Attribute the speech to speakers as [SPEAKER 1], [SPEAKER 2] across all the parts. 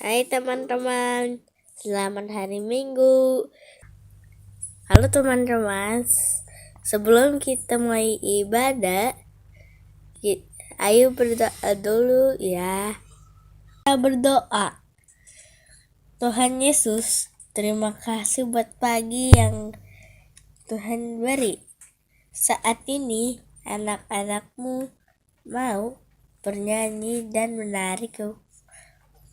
[SPEAKER 1] Hai teman-teman, selamat hari Minggu. Halo teman-teman, sebelum kita mulai ibadah, ayo berdoa dulu ya. Kita berdoa. Tuhan Yesus, terima kasih buat pagi yang Tuhan beri. Saat ini anak-anakmu mau bernyanyi dan menari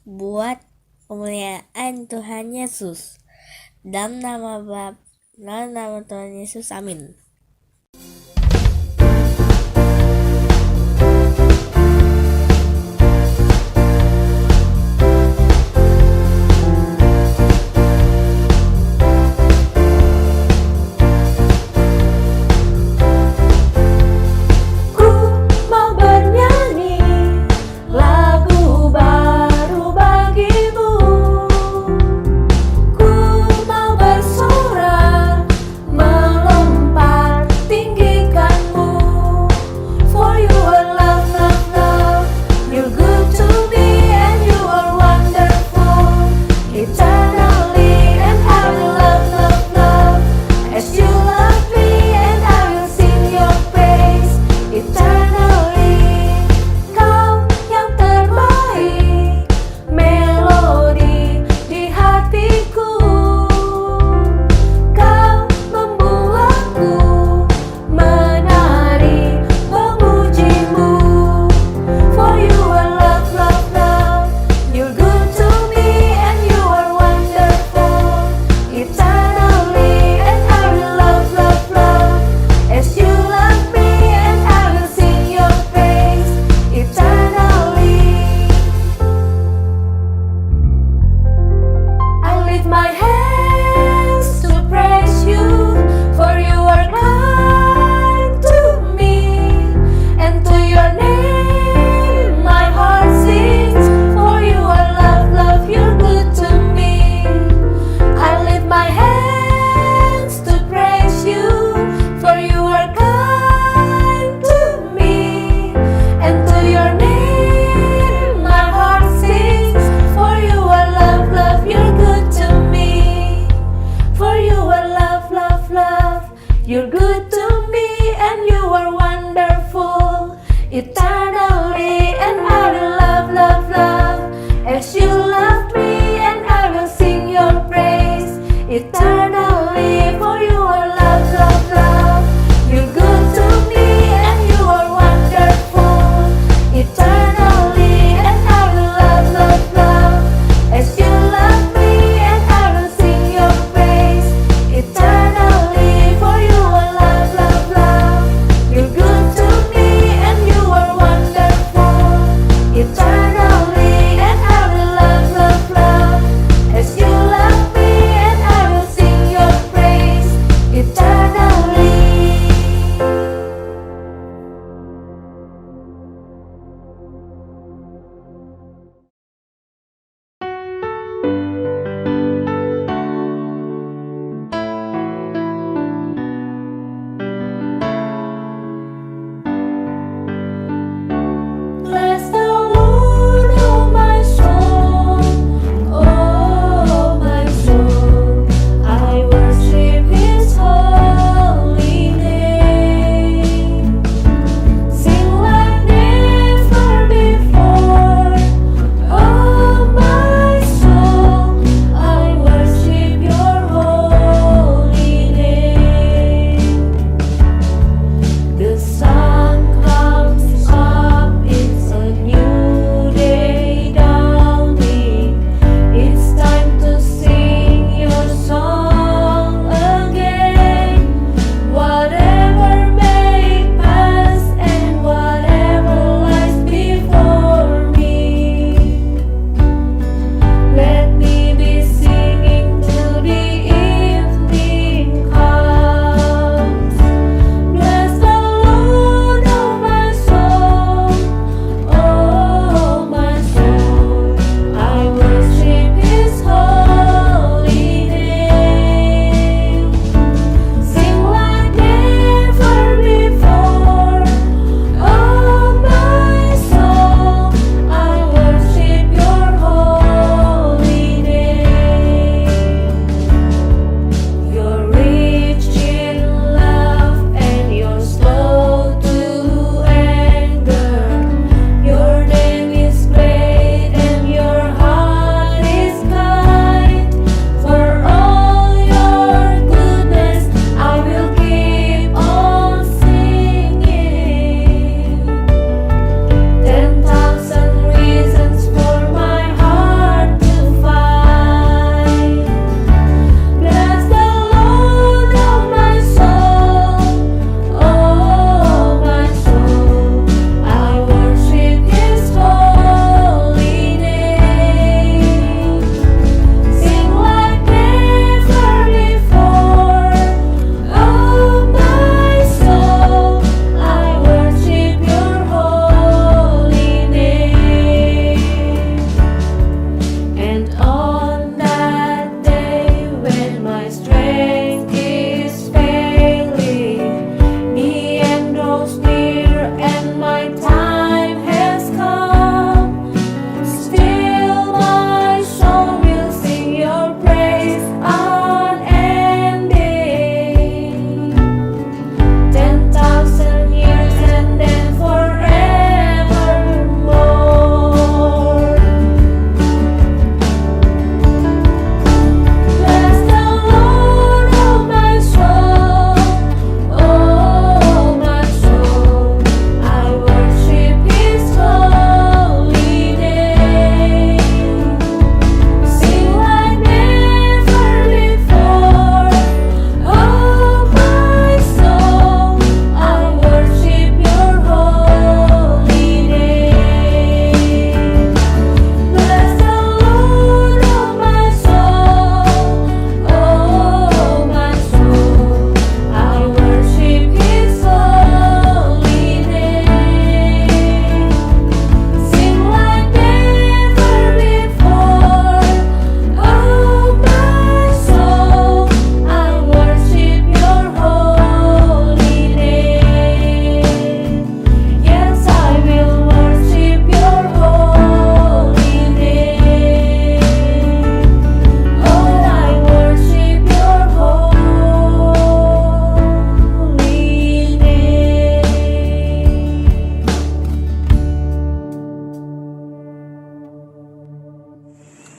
[SPEAKER 1] buat kemuliaan Tuhan Yesus. Dalam nama Tuhan Yesus, amin.
[SPEAKER 2] You're good to me and you are wonderful eternally, and I will love, love, love as you love me, and I will sing your praise eternally. For you are love, love, love. You're good to me and you are wonderful eternally, and I will love, love, love as you love me, and I will sing your praise eternally. Eternally, and I will love, love, love as you love me, and I will sing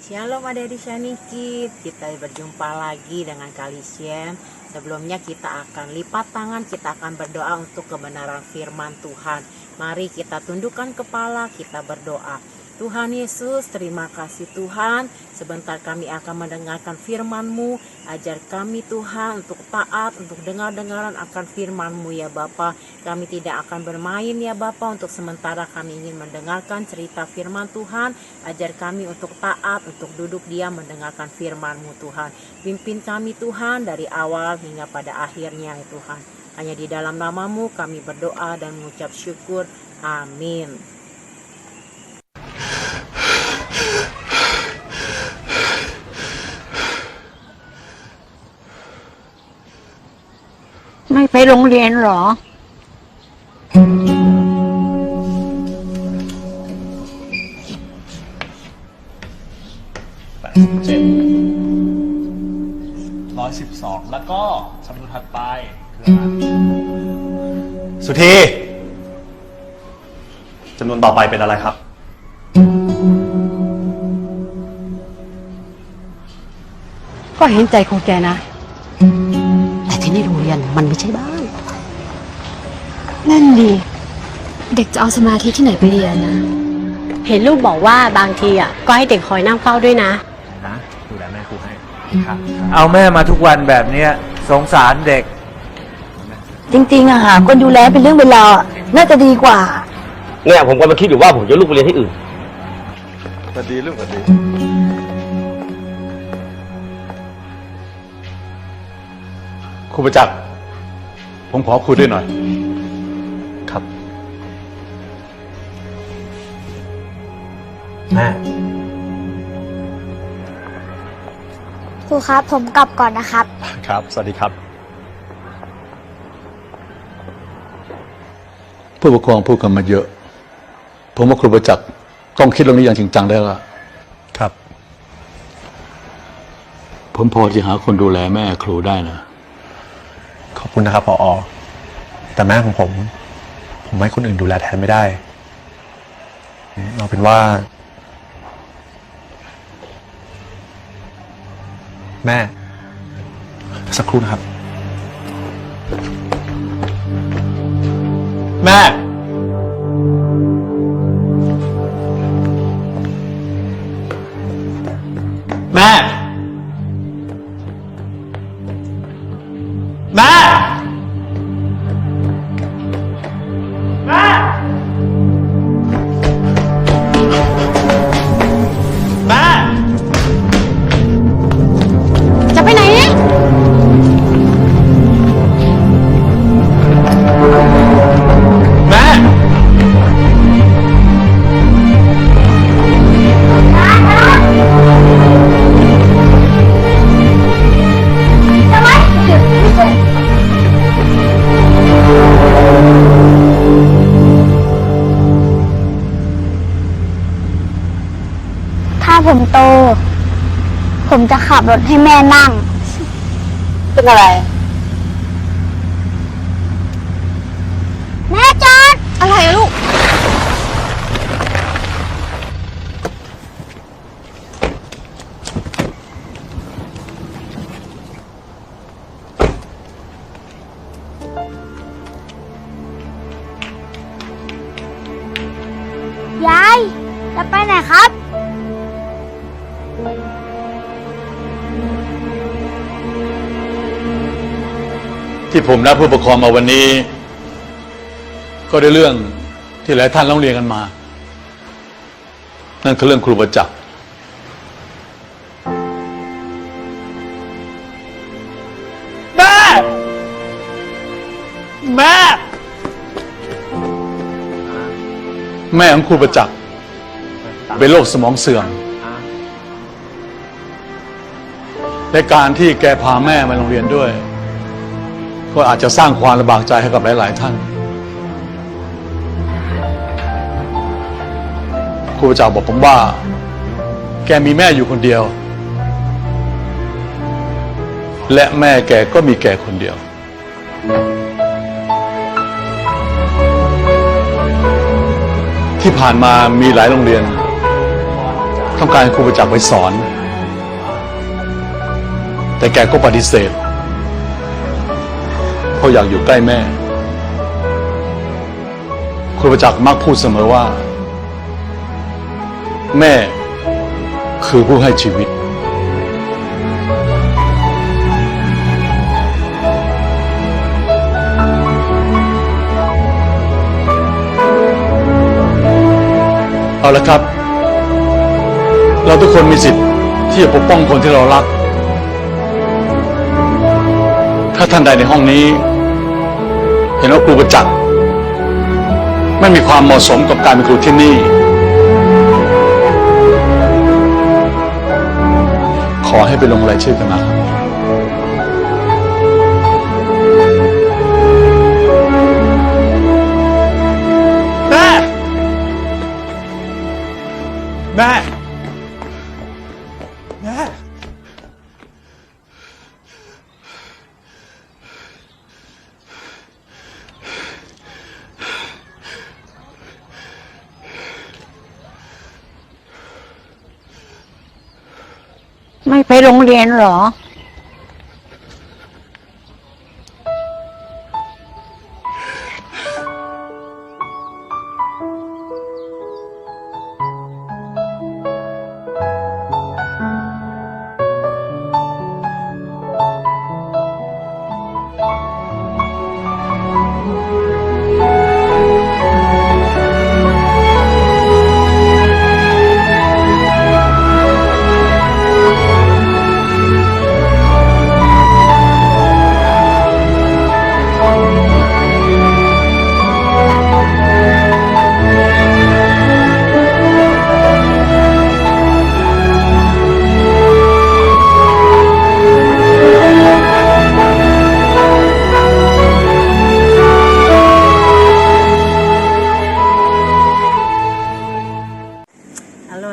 [SPEAKER 3] Shalom adik-adik Syanikid, kita berjumpa lagi dengan Kalisien. Sebelumnya kita akan lipat tangan, kita akan berdoa untuk kebenaran firman Tuhan. Mari kita tundukkan kepala, kita berdoa. Tuhan Yesus, terima kasih Tuhan. Sebentar kami akan mendengarkan firman-Mu. Ajar kami Tuhan untuk taat, untuk dengar-dengaran akan firman-Mu ya Bapa. Kami tidak akan bermain ya Bapa. Untuk sementara kami ingin mendengarkan cerita firman Tuhan. Ajar kami untuk taat, untuk duduk diam mendengarkan firman-Mu Tuhan. Pimpin kami Tuhan dari awal hingga pada akhirnya ya Tuhan. Hanya di dalam nama-Mu kami berdoa dan mengucap syukur. Amin.
[SPEAKER 4] ไม่ไปโรงเรียนเหรอ
[SPEAKER 5] 112 แล้วก็สำนวนถัดไปคืออะไรสุธีจำนวนต่อไปเป็นอะไรครับ
[SPEAKER 4] ก็เห็นใจของแกนะ แต่ที่นี่โรงเรียนมันไม่ใช่บ้าน
[SPEAKER 6] นั่นดีเด็กจะเอาสมาธิที่ไหนไปเรียนนะ
[SPEAKER 7] เห็นลูกบอกว่าบางทีก็ให้เด็กคอยนั่งเฝ้าด้วยนะ
[SPEAKER 5] นะดูแลแม่ครูให้ครับ
[SPEAKER 8] เอาแม่มาทุกวันแบบเนี้ยสงสารเด็ก
[SPEAKER 4] จริงๆหาคนดูแลเป็นเรื่องเวลาน่าจะดีกว่า
[SPEAKER 9] เนี่ยผมกำลังคิดอยู่ว่าผมจะลูกไปเรียนที่อื่น
[SPEAKER 5] สวัสดีลูกสวัสดีครูประจักษ์ผมขอคุยด้วยหน่อย ครับ แม่
[SPEAKER 6] ครูครับผมกลับก่อนนะครับ
[SPEAKER 5] ครับ สวัสดีครับ
[SPEAKER 10] ผู้ปกครองพูดกันมาเยอะ ผมว่าครูประจักษ์ต้องคิดเรื่องนี้อย่างจริงจังได้ละ
[SPEAKER 5] ครับ
[SPEAKER 10] ผมพอจะหาคนดูแลแม่ครูได้นะ
[SPEAKER 5] ขอบคุณนะครับผอ.แต่แม่ของผมให้คนอื่นดูแลแทนไม่ได้เอาเป็นว่า แม่สักครู่นะครับ แม่ แม่ แม่ แม่ แม่
[SPEAKER 7] จะไปไหนเนี่ย
[SPEAKER 5] แม่
[SPEAKER 6] ถ้าผมโต ผมจะขับรถให้แม่นั่ง
[SPEAKER 4] เป็นอะไร
[SPEAKER 6] แม่จอดอะไรอะลูก ยาย จะไปไหนครับ
[SPEAKER 10] ที่ผมนัดผู้ปกครองมาวันนี้ ก็ได้เรื่องที่หลายท่านร้องเรียนกันมา นั่นคือเรื่องครูประจักษ์แม่ แม่ของครูประจักษ์เป็นโรคสมองเสื่อม และการที่แกพาแม่มาโรงเรียนด้วย ก็อาจจะสร้างความลำบากใจให้กับหลายๆท่าน ครูประจักษ์บอกผมว่า แกมีแม่อยู่คนเดียว และแม่แกก็มีแกคนเดียว ที่ผ่านมามีหลายโรงเรียน ต้องการให้ครูประจักษ์ไปสอน แต่แกก็ปฏิเสธเพราะอยากอยู่ใกล้แม่ครูประจักษ์มักพูดเสมอว่า แม่คือผู้ให้ชีวิตเอาละครับเราทุกคนมีสิทธิ์ที่จะปกป้องคนที่เรารักถ้าท่านใดในห้องนี้เห็นว่าครูประจักษ์ไม่มีความเหมาะสมกับการเป็นครูที่นี่ขอให้ไปลงรายชื่อกันนะครับแม่แม่
[SPEAKER 4] ไม่ไปโรงเรียนเหรอ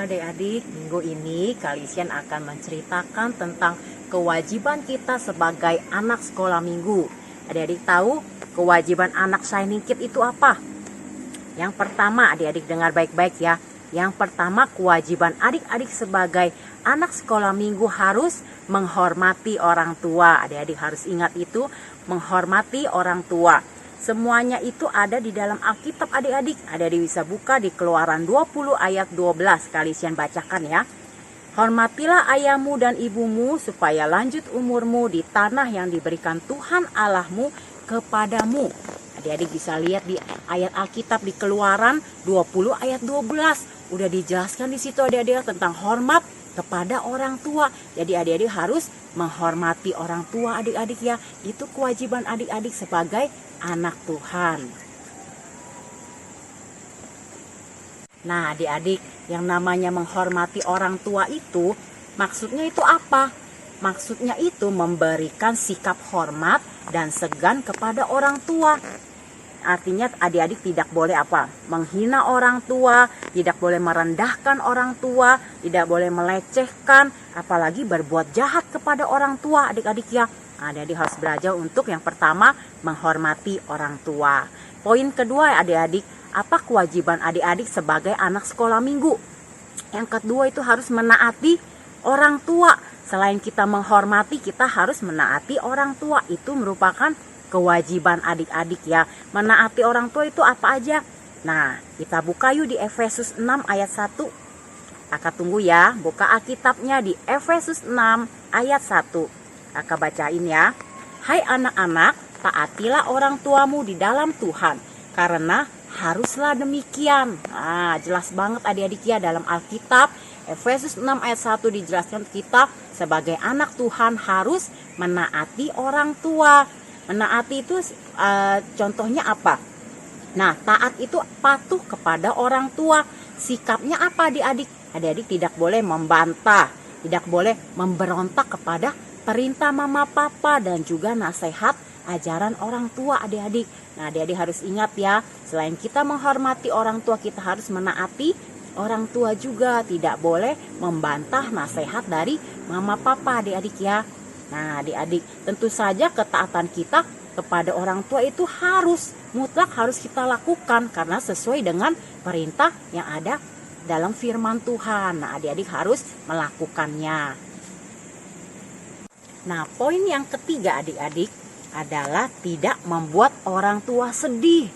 [SPEAKER 3] Adik-adik, minggu ini Kalisian akan menceritakan tentang kewajiban kita sebagai anak sekolah minggu. Adik-adik tahu kewajiban anak Shining Kid itu apa? Yang pertama, adik-adik dengar baik-baik ya. Yang pertama, kewajiban adik-adik sebagai anak sekolah minggu harus menghormati orang tua. Adik-adik harus ingat itu, menghormati orang tua. Semuanya itu ada di dalam Alkitab adik-adik. Adik-adik bisa buka di Keluaran 20 ayat 12. Kalisian bacakan ya. Hormatilah ayahmu dan ibumu supaya lanjut umurmu di tanah yang diberikan Tuhan Allahmu kepadamu. Adik-adik bisa lihat di ayat Alkitab di Keluaran 20 ayat 12. Udah dijelaskan di situ adik-adik tentang hormat kepada orang tua. Jadi adik-adik harus menghormati orang tua adik-adik ya. Itu kewajiban adik-adik sebagai anak Tuhan. Nah adik-adik, yang namanya menghormati orang tua itu maksudnya itu apa? Maksudnya itu memberikan sikap hormat dan segan kepada orang tua. Artinya adik-adik tidak boleh apa? Menghina orang tua, tidak boleh merendahkan orang tua, tidak boleh melecehkan, apalagi berbuat jahat kepada orang tua adik-adik ya. Adik-adik harus belajar untuk yang pertama menghormati orang tua. Poin kedua adik-adik, apa kewajiban adik-adik sebagai anak sekolah minggu? Yang kedua itu harus menaati orang tua. Selain kita menghormati, kita harus menaati orang tua. Itu merupakan kewajiban adik-adik ya. Menaati orang tua itu apa aja? Nah, kita buka yuk di Efesus 6 ayat 1. Kakak tunggu ya, buka Alkitabnya di Efesus 6 ayat 1. Kakak bacain ya. Hai anak-anak, taatilah orang tuamu di dalam Tuhan, karena haruslah demikian. Nah, jelas banget adik-adik ya dalam Alkitab. Efesus 6 ayat 1 dijelaskan kita sebagai anak Tuhan harus menaati orang tua. Menaati itu contohnya apa? Nah, taat itu patuh kepada orang tua. Sikapnya apa adik-adik? Adik-adik tidak boleh membantah, tidak boleh memberontak kepada perintah mama papa dan juga nasihat ajaran orang tua adik-adik. Nah adik-adik harus ingat ya, selain kita menghormati orang tua, kita harus menaati orang tua juga. Tidak boleh membantah nasihat dari mama papa adik-adik ya. Nah adik-adik, tentu saja ketaatan kita kepada orang tua itu harus mutlak harus kita lakukan karena sesuai dengan perintah yang ada dalam firman Tuhan. Nah, adik-adik harus melakukannya. Nah, poin yang ketiga adik-adik adalah tidak membuat orang tua sedih.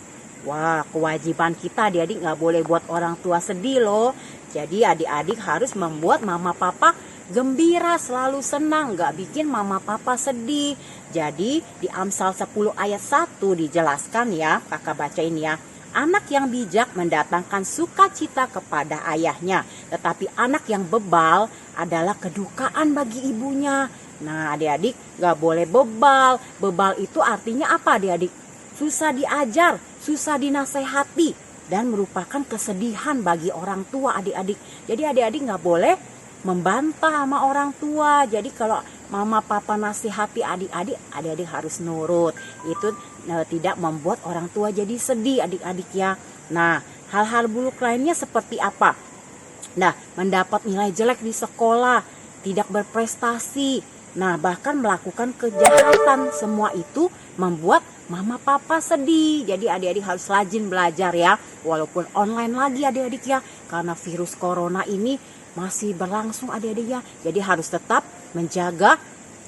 [SPEAKER 3] Wah, kewajiban kita adik-adik nggak boleh buat orang tua sedih loh. Jadi adik-adik harus membuat mama papa gembira, selalu senang, nggak bikin mama papa sedih. Jadi di Amsal 10 ayat 1 dijelaskan ya, kakak baca ini ya. Anak yang bijak mendatangkan sukacita kepada ayahnya, tetapi anak yang bebal adalah kedukaan bagi ibunya. Nah, adik-adik gak boleh bebal. Bebal itu artinya apa adik-adik? Susah diajar, susah dinasehati, dan merupakan kesedihan bagi orang tua adik-adik. Jadi adik-adik gak boleh membantah sama orang tua. Jadi kalau mama papa nasihati adik-adik, adik-adik harus nurut. Itu tidak membuat orang tua jadi sedih adik-adik ya. Nah, hal-hal buruk lainnya seperti apa? Nah, mendapat nilai jelek di sekolah, tidak berprestasi, nah bahkan melakukan kejahatan. Semua itu membuat mama papa sedih. Jadi adik-adik harus rajin belajar ya, walaupun online lagi adik-adik ya, karena virus corona ini masih berlangsung adik-adik ya. Jadi harus tetap menjaga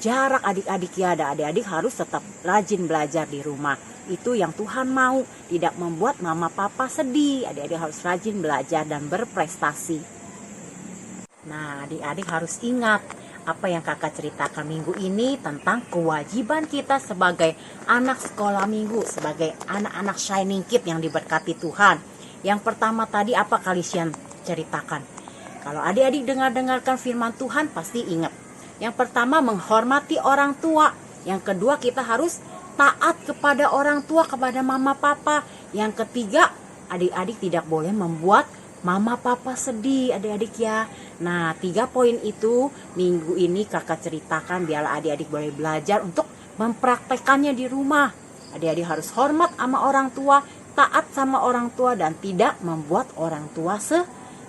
[SPEAKER 3] jarak adik-adik ya. Dan adik-adik harus tetap rajin belajar di rumah. Itu yang Tuhan mau, tidak membuat mama papa sedih. Adik-adik harus rajin belajar dan berprestasi. Nah, adik-adik harus ingat apa yang kakak ceritakan minggu ini tentang kewajiban kita sebagai anak sekolah minggu, sebagai anak-anak Shining Kid yang diberkati Tuhan. Yang pertama tadi apa kalian ceritakan? Kalau adik-adik dengarkan firman Tuhan pasti ingat. Yang pertama menghormati orang tua. Yang kedua kita harus taat kepada orang tua, kepada mama papa. Yang ketiga adik-adik tidak boleh membuat mama papa sedih adik-adik ya. Nah, 3 poin itu minggu ini kakak ceritakan biar adik-adik boleh belajar untuk mempraktekannya di rumah. Adik-adik harus hormat sama orang tua, taat sama orang tua, dan tidak membuat orang tua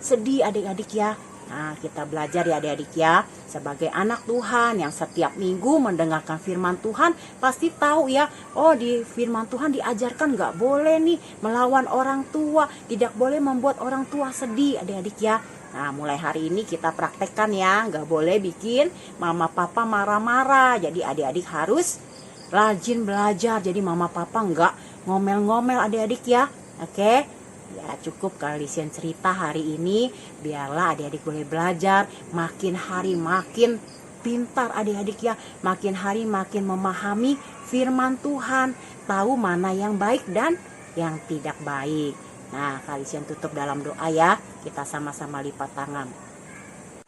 [SPEAKER 3] sedih adik-adik ya. Nah, kita belajar ya adik-adik ya. Sebagai anak Tuhan yang setiap minggu mendengarkan firman Tuhan, pasti tahu ya, oh di firman Tuhan diajarkan gak boleh nih melawan orang tua, tidak boleh membuat orang tua sedih adik-adik ya. Nah, mulai hari ini kita praktekkan ya, gak boleh bikin mama papa marah-marah. Jadi adik-adik harus rajin belajar, jadi mama papa gak ngomel-ngomel adik-adik ya. Oke? Ya cukup kalian cerita hari ini, biarlah adik-adik boleh belajar, makin hari makin pintar adik-adik ya, makin hari makin memahami firman Tuhan, tahu mana yang baik dan yang tidak baik. Nah, kalian tutup dalam doa ya, kita sama-sama lipat tangan.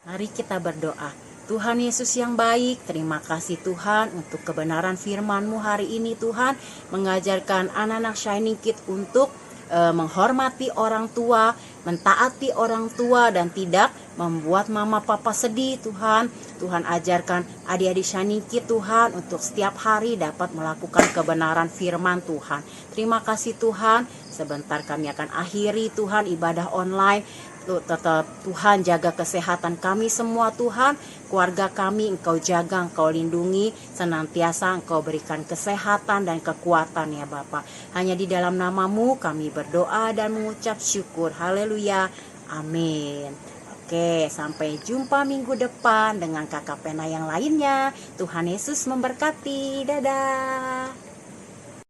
[SPEAKER 3] Mari kita berdoa. Tuhan Yesus yang baik, terima kasih Tuhan untuk kebenaran firman-Mu hari ini Tuhan, mengajarkan anak-anak Shining Kid untuk menghormati orang tua, mentaati orang tua, dan tidak membuat mama papa sedih Tuhan. Tuhan ajarkan adik-adik Shining Kid Tuhan untuk setiap hari dapat melakukan kebenaran firman Tuhan. Terima kasih Tuhan. Sebentar kami akan akhiri Tuhan ibadah online. Tetap Tuhan jaga kesehatan kami semua Tuhan, keluarga kami Engkau jaga, Engkau lindungi, senantiasa Engkau berikan kesehatan dan kekuatan ya Bapa. Hanya di dalam nama-Mu kami berdoa dan mengucap syukur. Haleluya. Amin. Oke, sampai jumpa minggu depan dengan kakak pena yang lainnya. Tuhan Yesus memberkati. Dadah.